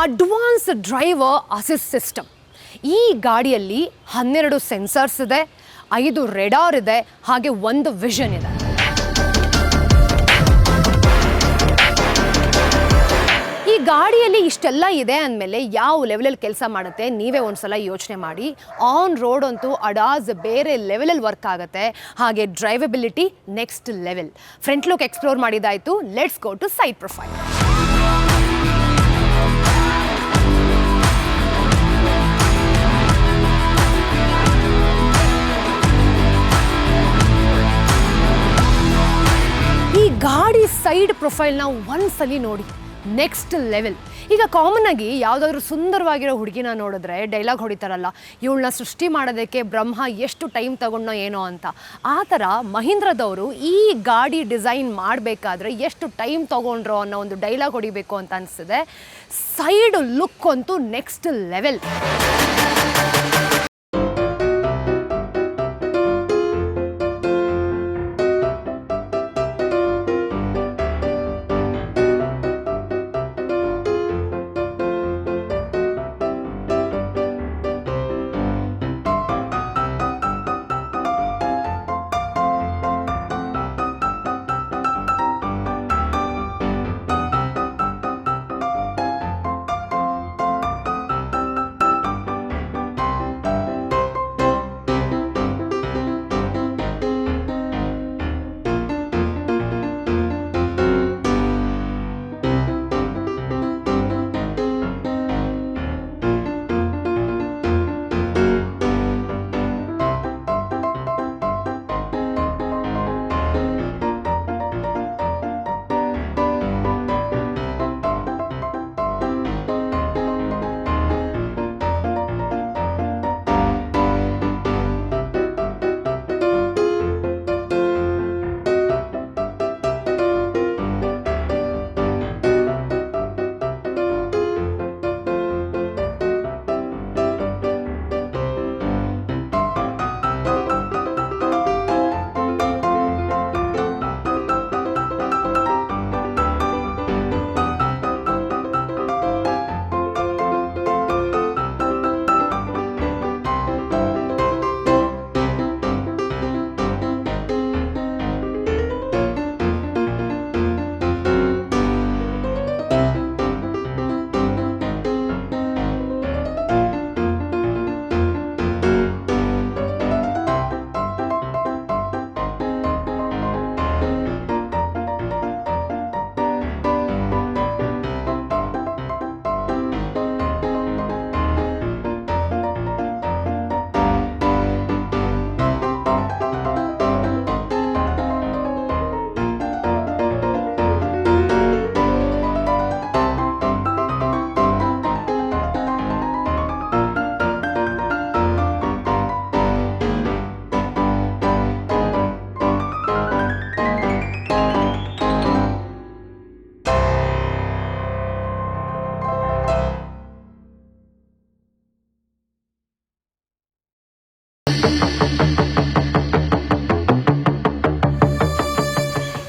Advance driver assist system. ಈ ಗಾಡಿಯಲ್ಲಿ 12 sensors ಇದೆ, 5 ರೆಡಾರ್ ಇದೆ, ಹಾಗೆ 1 ವಿಷನ್ ಇದೆ. ಈ ಗಾಡಿಯಲ್ಲಿ ಇಷ್ಟೆಲ್ಲ ಇದೆ ಅಂದಮೇಲೆ ಯಾವ ಲೆವೆಲಲ್ಲಿ ಕೆಲಸ ಮಾಡುತ್ತೆ ನೀವೇ ಒಂದ್ಸಲ ಯೋಚನೆ ಮಾಡಿ. ಆನ್ ರೋಡ್ ಅಂತೂ ಅಡಾಸ್ ಬೇರೆ ಲೆವೆಲಲ್ಲಿ ವರ್ಕ್ ಆಗುತ್ತೆ, ಹಾಗೆ drivability next level. Front look explore ಮಾಡಿದಾಯಿತು, let's go to side profile. ಈ ಗಾಡಿ ಸೈಡ್ ಪ್ರೊಫೈಲ್ನ ಒಂದ್ಸಲಿ ನೋಡಿ, ನೆಕ್ಸ್ಟ್ ಲೆವೆಲ್. ಈಗ ಕಾಮನ್ ಆಗಿ ಯಾವುದಾದ್ರೂ ಸುಂದರವಾಗಿರೋ ಹುಡುಗಿನ ನೋಡಿದ್ರೆ ಡೈಲಾಗ್ ಹೊಡಿತಾರಲ್ಲ, ಇವಳನ್ನ ಸೃಷ್ಟಿ ಮಾಡೋದಕ್ಕೆ ಬ್ರಹ್ಮ ಎಷ್ಟು ಟೈಮ್ ತಗೊಂಡೋ ಏನೋ ಅಂತ. ಆ ಥರ ಮಹೀಂದ್ರದವರು ಈ ಗಾಡಿ ಡಿಸೈನ್ ಮಾಡಬೇಕಾದ್ರೆ ಎಷ್ಟು ಟೈಮ್ ತೊಗೊಂಡ್ರೋ ಅನ್ನೋ ಒಂದು ಡೈಲಾಗ್ ಹೊಡಿಬೇಕು ಅಂತ ಅನಿಸ್ತಿದೆ. ಸೈಡ್ ಲುಕ್ ಅಂತೂ ನೆಕ್ಸ್ಟ್ ಲೆವೆಲ್.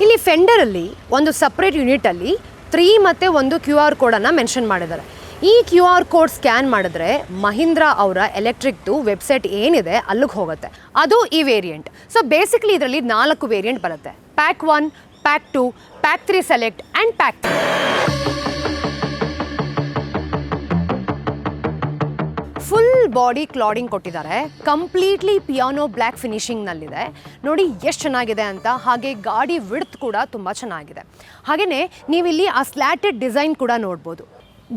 ಇಲ್ಲಿ ಫೆಂಡರಲ್ಲಿ ಒಂದು ಸಪ್ರೇಟ್ ಯೂನಿಟಲ್ಲಿ 3 ಮತ್ತು 1 QR ಕೋಡನ್ನು ಮೆನ್ಷನ್ ಮಾಡಿದ್ದಾರೆ. ಈ QR ಕೋಡ್ ಸ್ಕ್ಯಾನ್ ಮಾಡಿದ್ರೆ ಮಹೀಂದ್ರ ಅವರ ಎಲೆಕ್ಟ್ರಿಕ್ದು ವೆಬ್ಸೈಟ್ ಏನಿದೆ ಅಲ್ಲಿಗೆ ಹೋಗುತ್ತೆ. ಅದು ಈ ವೇರಿಯಂಟ್. ಸೊ ಬೇಸಿಕ್ಲಿ ಇದರಲ್ಲಿ 4 ವೇರಿಯಂಟ್ ಬರುತ್ತೆ. Pack 1, pack 2, pack 3 select and pack 3. Full body cladding ಕೊಟ್ಟಿದ್ದಾರೆ. ಕಂಪ್ಲೀಟ್ಲಿ ಪಿಯಾನೋ ಬ್ಲ್ಯಾಕ್ ಫಿನಿಶಿಂಗ್ನಲ್ಲಿದೆ. ನೋಡಿ ಎಷ್ಟು ಚೆನ್ನಾಗಿದೆ ಅಂತ. ಹಾಗೆ ಗಾಡಿ ವಿಡ್ತ್ ಕೂಡ ತುಂಬ ಚೆನ್ನಾಗಿದೆ. ಹಾಗೆಯೇ ನೀವಿಲ್ಲಿ ಆ ಸ್ಲ್ಯಾಟೆಡ್ ಡಿಸೈನ್ ಕೂಡ ನೋಡ್ಬೋದು.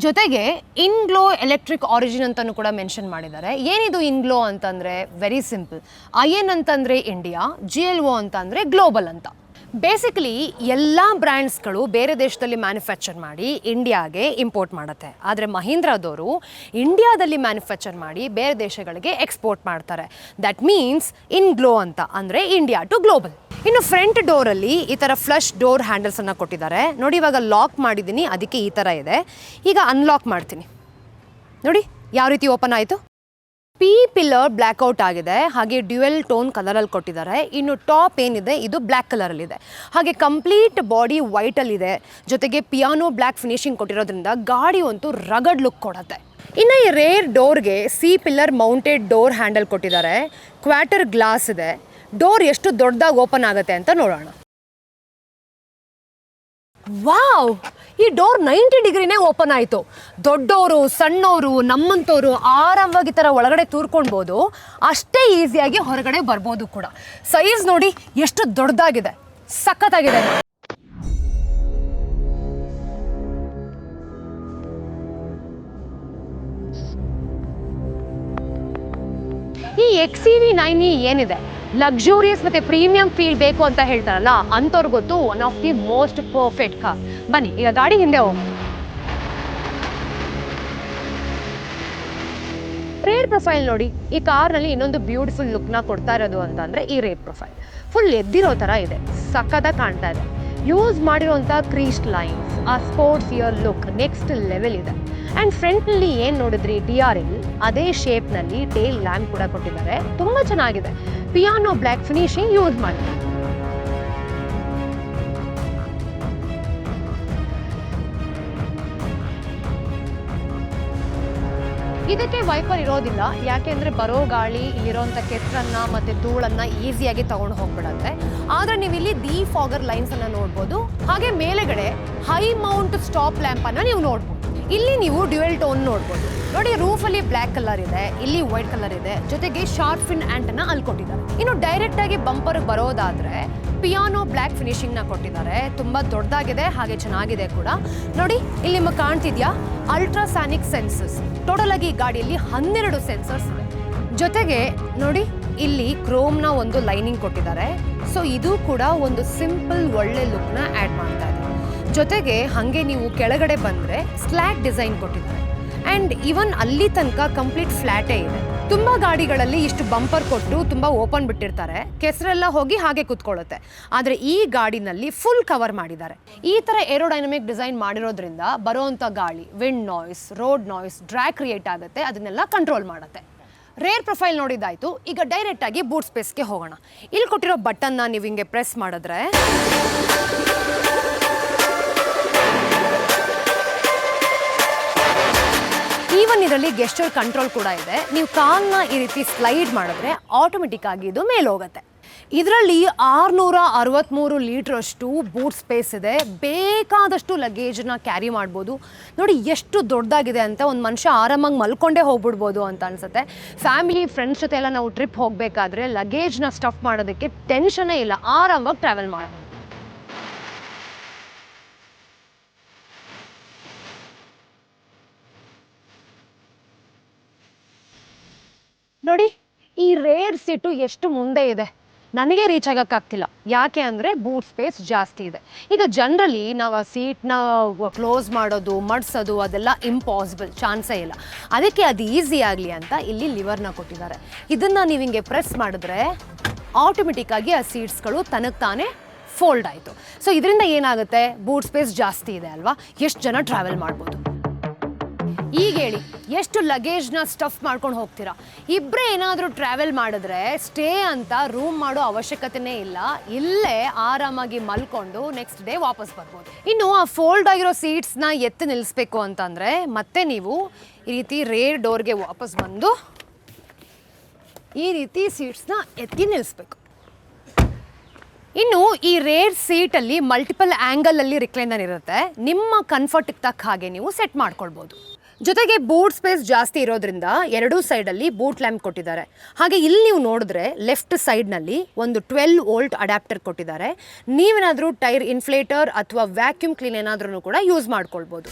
ಜೊತೆಗೆ ಇನ್ಗ್ಲೋ ಎಲೆಕ್ಟ್ರಿಕ್ ಆರಿಜಿನ್ ಅಂತಲೂ ಕೂಡ ಮೆನ್ಷನ್ ಮಾಡಿದ್ದಾರೆ. ಏನಿದು ಇನ್ಗ್ಲೋ ಅಂತಂದರೆ ವೆರಿ ಸಿಂಪಲ್. IN ಅಂತಂದರೆ ಇಂಡಿಯಾ, GLO ಅಂತಂದರೆ ಗ್ಲೋಬಲ್ ಅಂತ. ಬೇಸಿಕಲಿ ಎಲ್ಲ ಬ್ರ್ಯಾಂಡ್ಸ್ಗಳು ಬೇರೆ ದೇಶದಲ್ಲಿ ಮ್ಯಾನುಫ್ಯಾಕ್ಚರ್ ಮಾಡಿ ಇಂಡಿಯಾಗೆ ಇಂಪೋರ್ಟ್ ಮಾಡುತ್ತೆ. ಆದರೆ ಮಹೀಂದ್ರದವರು ಇಂಡಿಯಾದಲ್ಲಿ ಮ್ಯಾನುಫ್ಯಾಕ್ಚರ್ ಮಾಡಿ ಬೇರೆ ದೇಶಗಳಿಗೆ ಎಕ್ಸ್ಪೋರ್ಟ್ ಮಾಡ್ತಾರೆ. ದಟ್ ಮೀನ್ಸ್ ಇನ್ಗ್ಲೋ ಅಂತ, ಅಂದರೆ ಇಂಡಿಯಾ ಟು ಗ್ಲೋಬಲ್. ಇನ್ನು ಫ್ರಂಟ್ ಡೋರಲ್ಲಿ ಈ ಥರ ಫ್ಲಶ್ ಡೋರ್ ಹ್ಯಾಂಡಲ್ಸನ್ನು ಕೊಟ್ಟಿದ್ದಾರೆ. ನೋಡಿ, ಇವಾಗ ಲಾಕ್ ಮಾಡಿದ್ದೀನಿ, ಅದಕ್ಕೆ ಈ ಥರ ಇದೆ. ಈಗ ಅನ್ಲಾಕ್ ಮಾಡ್ತೀನಿ. ನೋಡಿ ಯಾವ ರೀತಿ ಓಪನ್ ಆಯಿತು. ಪಿಲ್ಲರ್ ಬ್ಲ್ಯಾಕ್ಔಟ್ ಆಗಿದೆ, ಹಾಗೆ ಡ್ಯುಯಲ್ ಟೋನ್ ಕಲರಲ್ಲಿ ಕೊಟ್ಟಿದ್ದಾರೆ. ಇನ್ನು ಟಾಪ್ ಏನಿದೆ ಇದು ಬ್ಲ್ಯಾಕ್ ಕಲರಲ್ಲಿದೆ, ಹಾಗೆ ಕಂಪ್ಲೀಟ್ ಬಾಡಿ ವೈಟಲ್ಲಿದೆ. ಜೊತೆಗೆ ಪಿಯಾನೋ ಬ್ಲ್ಯಾಕ್ ಫಿನಿಶಿಂಗ್ ಕೊಟ್ಟಿರೋದ್ರಿಂದ ಗಾಡಿ ಅಂತೂ ರಗಡ್ ಲುಕ್ ಕೊಡುತ್ತೆ. ಇನ್ನು ಈ ರೇರ್ ಡೋರ್ಗೆ ಪಿಲ್ಲರ್ ಮೌಂಟೆಡ್ ಡೋರ್ ಹ್ಯಾಂಡಲ್ ಕೊಟ್ಟಿದ್ದಾರೆ. ಕ್ವಾರ್ಟರ್ ಗ್ಲಾಸ್ ಇದೆ. ಡೋರ್ ಎಷ್ಟು ದೊಡ್ಡದಾಗಿ ಓಪನ್ ಆಗುತ್ತೆ ಅಂತ ನೋಡೋಣ. ವಾವ್, ಈ ಡೋರ್ 90 ಡಿಗ್ರಿನೇ ಓಪನ್ ಆಯಿತು. ದೊಡ್ಡವರು ಸಣ್ಣವರು ನಮ್ಮಂಥವ್ರು ಆರಾಮವಾಗಿ ಥರ ಒಳಗಡೆ ತೂರ್ಕೊಳ್ಬೋದು, ಅಷ್ಟೇ ಈಸಿಯಾಗಿ ಹೊರಗಡೆ ಬರ್ಬೋದು ಕೂಡ. ಸೈಜ್ ನೋಡಿ ಎಷ್ಟು ದೊಡ್ಡದಾಗಿದೆ, ಸಖತ್ತಾಗಿದೆ. ಈ XCV9e ಏನಿದೆ, ಲಕ್ಸುರಿಯಸ್ ಮತ್ತು ಪ್ರೀಮಿಯಂ ಫೀಲ್ ಬೇಕು ಅಂತ ಹೇಳ್ತಾರಲ್ಲ, ಅಂಥವ್ರಿಗೊತ್ತು one of the most perfect car. ಬನ್ನಿ ಈಗ ಗಾಡಿ ಹಿಂದೆ ಹೋಗಿ. ರೇರ್ ಪ್ರೊಫೈಲ್ ನೋಡಿ, ಈ ಕಾರ್ನಲ್ಲಿ ಇನ್ನೊಂದು ಬ್ಯೂಟಿಫುಲ್ ಲುಕ್ನ ಕೊಡ್ತಾ ಇರೋದು ಅಂತಂದರೆ ಈ ರೇರ್ ಪ್ರೊಫೈಲ್ ಫುಲ್ ಎದ್ದಿರೋ ಥರ ಇದೆ, ಸಖತ್ತಾಗಿ ಕಾಣ್ತಾ ಇದೆ. ಯೂಸ್ ಮಾಡಿರೋಂಥ ಕ್ರೀಸ್ಟ್ ಲೈನ್ಸ್, ಆ sports year look next level ಇದೆ. ಆ್ಯಂಡ್ ಫ್ರಂಟ್ನಲ್ಲಿ ಏನು ನೋಡಿದ್ರಿ DRL, ಅದೇ ಶೇಪ್ನಲ್ಲಿ ಟೇಲ್ ಲ್ಯಾಂಪ್ ಕೂಡ ಕೊಟ್ಟಿದ್ದಾರೆ, ತುಂಬ ಚೆನ್ನಾಗಿದೆ. ಪಿಯಾನೋ ಬ್ಲ್ಯಾಕ್ ಫಿನಿಶಿಂಗ್ ಯೂಸ್ ಮಾಡಿ. ಇದಕ್ಕೆ ವೈಪರ್ ಇರೋದಿಲ್ಲ, ಯಾಕೆಂದರೆ ಬರೋ ಗಾಳಿ ಇಲ್ಲಿರೋಂಥ ಕೆಸರನ್ನ ಮತ್ತು ಧೂಳನ್ನು ಈಸಿಯಾಗಿ ತಗೊಂಡು ಹೋಗ್ಬಿಡತ್ತೆ. ಆದರೆ ನೀವು ಇಲ್ಲಿ ಡಿಫಾಗರ್ ಲೈನ್ಸನ್ನು ನೋಡ್ಬೋದು, ಹಾಗೆ ಮೇಲೆಗಡೆ ಹೈ ಮೌಂಟ್ ಸ್ಟಾಪ್ ಲ್ಯಾಂಪನ್ನು ನೀವು ನೋಡ್ಬೋದು. ಇಲ್ಲಿ ನೀವು ಡ್ಯುಯಲ್ ಟೋನ್ ನೋಡ್ಬೋದು. ನೋಡಿ, ರೂಫಲ್ಲಿ ಬ್ಲ್ಯಾಕ್ ಕಲರ್ ಇದೆ, ಇಲ್ಲಿ ವೈಟ್ ಕಲರ್ ಇದೆ, ಜೊತೆಗೆ ಶಾರ್ಪ್ ಫಿನ್ ಆ್ಯಂಟನ್ನು ಅಲ್ಲಿ ಕೊಟ್ಟಿದ್ದಾರೆ. ಇನ್ನು ಡೈರೆಕ್ಟಾಗಿ ಬಂಪರ್ಗೆ ಬರೋದಾದರೆ ಪಿಯಾನೋ ಬ್ಲ್ಯಾಕ್ ಫಿನಿಶಿಂಗ್ನ ಕೊಟ್ಟಿದ್ದಾರೆ, ತುಂಬ ದೊಡ್ಡದಾಗಿದೆ ಹಾಗೆ ಚೆನ್ನಾಗಿದೆ ಕೂಡ. ನೋಡಿ, ಇಲ್ಲಿ ನಿಮಗೆ ಕಾಣ್ತಿದ್ಯಾ ಅಲ್ಟ್ರಾಸಾನಿಕ್ ಸೆನ್ಸಸ್. ಟೋಟಲ್ ಆಗಿ ಈ ಗಾಡಿಯಲ್ಲಿ 12 ಸೆನ್ಸರ್ಸ್ ಇದೆ. ಜೊತೆಗೆ ನೋಡಿ, ಇಲ್ಲಿ ಕ್ರೋಮ್ನ ಒಂದು ಲೈನಿಂಗ್ ಕೊಟ್ಟಿದ್ದಾರೆ. ಸೊ ಇದು ಕೂಡ ಒಂದು ಸಿಂಪಲ್ ಒಳ್ಳೆ ಲುಕ್ನ ಆ್ಯಡ್ ಮಾಡ್ತಾ ಇದೆ. ಜೊತೆಗೆ ಹಾಗೆ ನೀವು ಕೆಳಗಡೆ ಬಂದರೆ ಸ್ಲ್ಯಾಟ್ ಡಿಸೈನ್ ಕೊಟ್ಟಿದ್ದಾರೆ. ಆ್ಯಂಡ್ ಈವನ್ ಅಲ್ಲಿ ತನಕ ಕಂಪ್ಲೀಟ್ ಫ್ಲ್ಯಾಟೇ ಇದೆ. ತುಂಬ ಗಾಡಿಗಳಲ್ಲಿ ಇಷ್ಟು ಬಂಪರ್ ಕೊಟ್ಟು ತುಂಬ ಓಪನ್ ಬಿಟ್ಟಿರ್ತಾರೆ, ಕೆಸರೆಲ್ಲ ಹೋಗಿ ಹಾಗೆ ಕೂತ್ಕೊಳ್ಳುತ್ತೆ. ಆದರೆ ಈ ಗಾಡಿನಲ್ಲಿ ಫುಲ್ ಕವರ್ ಮಾಡಿದ್ದಾರೆ. ಈ ಥರ ಏರೋಡೈನಮಿಕ್ ಡಿಸೈನ್ ಮಾಡಿರೋದ್ರಿಂದ ಬರೋವಂಥ ಗಾಳಿ, wind noise, road noise, drag create ಆಗುತ್ತೆ, ಅದನ್ನೆಲ್ಲ ಕಂಟ್ರೋಲ್ ಮಾಡುತ್ತೆ. ರೇರ್ ಪ್ರೊಫೈಲ್ ನೋಡಿದ್ದಾಯಿತು, ಈಗ ಡೈರೆಕ್ಟಾಗಿ ಬೂಟ್ ಸ್ಪೇಸ್ಗೆ ಹೋಗೋಣ. ಇಲ್ಲಿ ಕೊಟ್ಟಿರೋ ಬಟನ್ನ ನೀವು ಹಿಂಗೆ ಪ್ರೆಸ್ ಮಾಡಿದ್ರೆ ಈವನ್ ಇದರಲ್ಲಿ ಗೆಸ್ಚರ್ ಕಂಟ್ರೋಲ್ ಕೂಡ ಇದೆ. ನೀವು ಕಾಲ್ನ ಈ ರೀತಿ ಸ್ಲೈಡ್ ಮಾಡಿದ್ರೆ ಆಟೋಮೆಟಿಕ್ ಆಗಿ ಇದು ಮೇಲೆ ಹೋಗುತ್ತೆ. ಇದರಲ್ಲಿ 663 ಲೀಟ್ರಷ್ಟು ಬೂಟ್ ಸ್ಪೇಸ್ ಇದೆ. ಬೇಕಾದಷ್ಟು ಲಗೇಜನ್ನ ಕ್ಯಾರಿ ಮಾಡ್ಬೋದು. ನೋಡಿ ಎಷ್ಟು ದೊಡ್ಡದಾಗಿದೆ ಅಂತ, ಒಂದು ಮನುಷ್ಯ ಆರಾಮಾಗಿ ಮಲ್ಕೊಂಡೇ ಹೋಗ್ಬಿಡ್ಬೋದು ಅಂತ ಅನಿಸುತ್ತೆ. ಫ್ಯಾಮಿಲಿ ಫ್ರೆಂಡ್ಸ್ ಜೊತೆ ಎಲ್ಲ ನಾವು ಟ್ರಿಪ್ ಹೋಗಬೇಕಾದ್ರೆ ಲಗೇಜ್ನ ಸ್ಟಫ್ ಮಾಡೋದಕ್ಕೆ ಟೆನ್ಷನ್ನೇ ಇಲ್ಲ, ಆರಾಮಾಗಿ ಟ್ರಾವೆಲ್ ಮಾಡ್ಬೋದು. ನೋಡಿ, ಈ ರೇರ್ ಸೀಟು ಎಷ್ಟು ಮುಂದೆ ಇದೆ, ನನಗೆ ರೀಚ್ ಆಗೋಕ್ಕಾಗ್ತಿಲ್ಲ. ಯಾಕೆ ಅಂದರೆ ಬೂಟ್ ಸ್ಪೇಸ್ ಜಾಸ್ತಿ ಇದೆ. ಈಗ ಜನರಲಿ ನಾವು ಆ ಸೀಟ್ನ ಕ್ಲೋಸ್ ಮಾಡೋದು, ಮಡ್ಸೋದು ಅದೆಲ್ಲ ಇಂಪಾಸಿಬಲ್, ಚಾನ್ಸೇ ಇಲ್ಲ. ಅದಕ್ಕೆ ಅದು ಈಸಿ ಆಗಲಿ ಅಂತ ಇಲ್ಲಿ ಲಿವರ್ನ ಕೊಟ್ಟಿದ್ದಾರೆ. ಇದನ್ನು ನೀವು ಹಿಂಗೆ ಪ್ರೆಸ್ ಮಾಡಿದ್ರೆ ಆಟೋಮೆಟಿಕ್ಕಾಗಿ ಆ ಸೀಟ್ಸ್ಗಳು ತನಗೆ ತಾನೇ ಫೋಲ್ಡ್ ಆಯಿತು. ಸೊ ಇದರಿಂದ ಏನಾಗುತ್ತೆ, ಬೂಟ್ ಸ್ಪೇಸ್ ಜಾಸ್ತಿ ಇದೆ ಅಲ್ವಾ, ಎಷ್ಟು ಜನ ಟ್ರಾವೆಲ್ ಮಾಡ್ಬೋದು. ಈಗ ಹೇಳಿ, ಎಷ್ಟು ಲಗೇಜ್ನ ಸ್ಟಫ್ ಮಾಡ್ಕೊಂಡು ಹೋಗ್ತೀರಾ? ಇಬ್ಬರೇ ಏನಾದರೂ ಟ್ರಾವೆಲ್ ಮಾಡಿದ್ರೆ ಸ್ಟೇ ಅಂತ ರೂಮ್ ಮಾಡೋ ಅವಶ್ಯಕತೆನೇ ಇಲ್ಲ, ಇಲ್ಲೇ ಆರಾಮಾಗಿ ಮಲ್ಕೊಂಡು ನೆಕ್ಸ್ಟ್ ಡೇ ವಾಪಸ್ ಬರ್ಬೋದು. ಇನ್ನು ಆ ಫೋಲ್ಡ್ ಆಗಿರೋ ಸೀಟ್ಸ್ನ ಎತ್ತಿ ನಿಲ್ಲಿಸ್ಬೇಕು ಅಂತಂದರೆ ಮತ್ತೆ ನೀವು ಈ ರೀತಿ ರೇರ್ ಡೋರ್ಗೆ ವಾಪಸ್ ಬಂದು ಈ ರೀತಿ ಸೀಟ್ಸ್ನ ಎತ್ತಿ ನಿಲ್ಲಿಸ್ಬೇಕು. ಇನ್ನು ಈ ರೇರ್ ಸೀಟಲ್ಲಿ ಮಲ್ಟಿಪಲ್ ಆ್ಯಂಗಲಲ್ಲಿ ರಿಕ್ಲೈನರ್ ಇರುತ್ತೆ, ನಿಮ್ಮ ಕಂಫರ್ಟ್ಗೆ ತಕ್ಕ ಹಾಗೆ ನೀವು ಸೆಟ್ ಮಾಡ್ಕೊಳ್ಬೋದು. ಜೊತೆಗೆ ಬೂಟ್ ಸ್ಪೇಸ್ ಜಾಸ್ತಿ ಇರೋದ್ರಿಂದ ಎರಡೂ ಸೈಡಲ್ಲಿ ಬೂಟ್ ಲ್ಯಾಂಪ್ ಕೊಟ್ಟಿದ್ದಾರೆ. ಹಾಗೆ ಇಲ್ಲಿ ನೀವು ನೋಡಿದ್ರೆ ಲೆಫ್ಟ್ ಸೈಡ್ನಲ್ಲಿ ಒಂದು 12 ವೋಲ್ಟ್ ಅಡ್ಯಾಪ್ಟರ್ ಕೊಟ್ಟಿದ್ದಾರೆ. ನೀವೇನಾದರೂ ಟೈರ್ ಇನ್ಫ್ಲೇಟರ್ ಅಥವಾ ವ್ಯಾಕ್ಯೂಮ್ ಕ್ಲೀನ್ ಏನಾದ್ರೂ ಕೂಡ ಯೂಸ್ ಮಾಡ್ಕೊಳ್ಬೋದು.